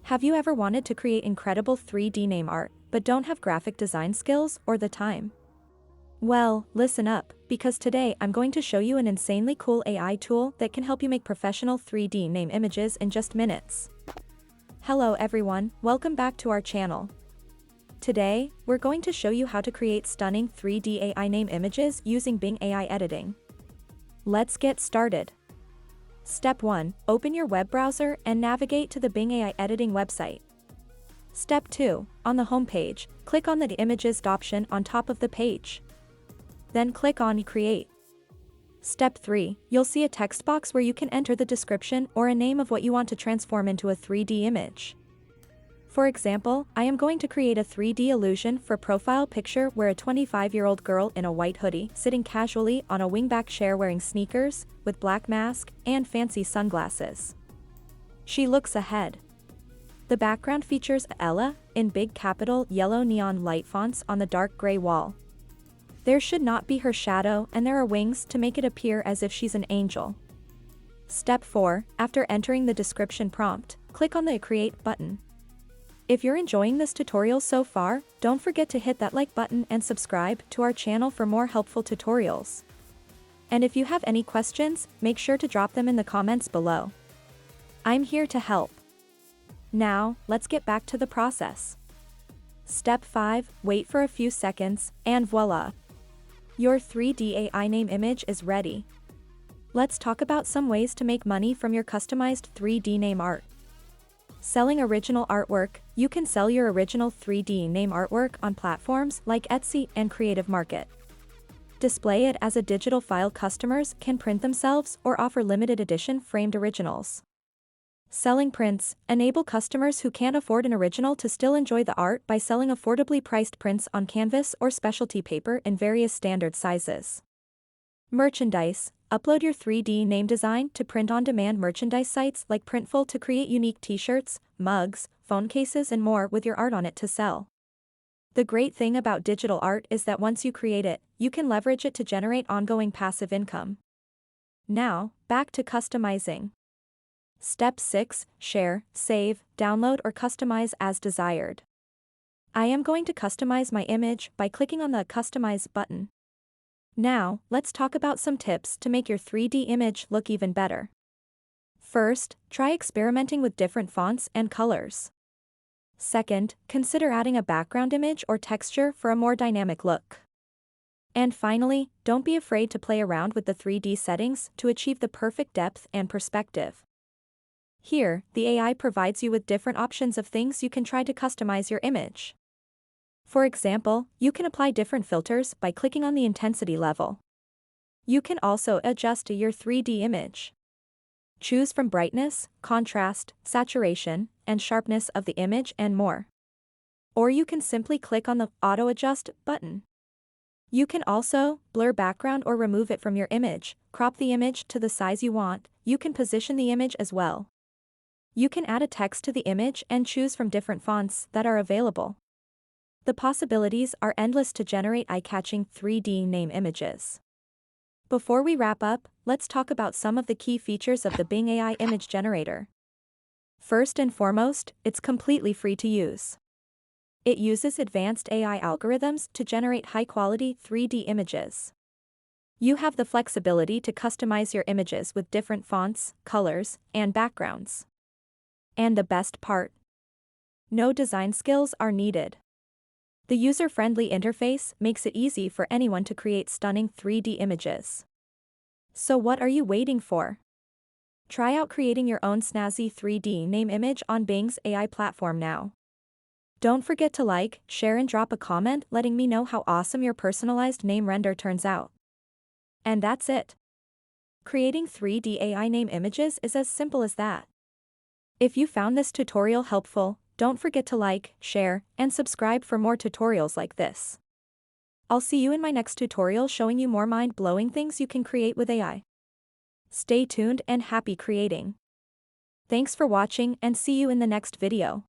Have you ever wanted to create incredible 3D name art, but don't have graphic design skills or the time? Well, listen up, because today I'm going to show you an insanely cool AI tool that can help you make professional 3D name images in just minutes. Hello everyone, welcome back to our channel. Today, we're going to show you how to create stunning 3D AI name images using Bing AI editing. Let's get started. Step 1. Open your web browser and navigate to the Bing AI editing website. Step 2. On the home page, click on the Images option on top of the page. Then click on Create. Step 3. You'll see a text box where you can enter the description or a name of what you want to transform into a 3D image. For example, I am going to create a 3D illusion for profile picture where a 25-year-old girl in a white hoodie sitting casually on a wingback chair wearing sneakers, with black mask, and fancy sunglasses. She looks ahead. The background features Ella, in big capital yellow neon light fonts on the dark gray wall. There should not be her shadow and there are wings to make it appear as if she's an angel. Step 4. After entering the description prompt, click on the Create button. If you're enjoying this tutorial so far, don't forget to hit that like button and subscribe to our channel for more helpful tutorials. And if you have any questions, make sure to drop them in the comments below. I'm here to help. Now, let's get back to the process. Step 5. Wait for a few seconds, and voila! Your 3D AI name image is ready. Let's talk about some ways to make money from your customized 3D name art. Selling original artwork. You can sell your original 3D name artwork on platforms like Etsy and Creative Market. Display it as a digital file. Customers can print themselves or offer limited edition framed originals. Selling prints. Enable customers who can't afford an original to still enjoy the art by selling affordably priced prints on canvas or specialty paper in various standard sizes. Merchandise. Upload your 3D name design to print-on-demand merchandise sites like Printful to create unique t-shirts, mugs, phone cases and more with your art on it to sell. The great thing about digital art is that once you create it, you can leverage it to generate ongoing passive income. Now, back to customizing. Step 6. Share, save, download or customize as desired. I am going to customize my image by clicking on the Customize button. Now, let's talk about some tips to make your 3D image look even better. First, try experimenting with different fonts and colors. Second, consider adding a background image or texture for a more dynamic look. And finally, don't be afraid to play around with the 3D settings to achieve the perfect depth and perspective. Here, the AI provides you with different options of things you can try to customize your image. For example, you can apply different filters by clicking on the intensity level. You can also adjust your 3D image. Choose from brightness, contrast, saturation, and sharpness of the image and more. Or you can simply click on the Auto Adjust button. You can also blur background or remove it from your image, crop the image to the size you want. You can position the image as well. You can add a text to the image and choose from different fonts that are available. The possibilities are endless to generate eye-catching 3D name images. Before we wrap up, let's talk about some of the key features of the Bing AI image generator. First and foremost, it's completely free to use. It uses advanced AI algorithms to generate high-quality 3D images. You have the flexibility to customize your images with different fonts, colors, and backgrounds. And the best part? No design skills are needed. The user-friendly interface makes it easy for anyone to create stunning 3D images. So what are you waiting for? Try out creating your own snazzy 3D name image on Bing's AI platform now. Don't forget to like, share and drop a comment letting me know how awesome your personalized name render turns out. And that's it. Creating 3D AI name images is as simple as that. If you found this tutorial helpful, don't forget to like, share, and subscribe for more tutorials like this. I'll see you in my next tutorial showing you more mind-blowing things you can create with AI. Stay tuned and happy creating. Thanks for watching and see you in the next video.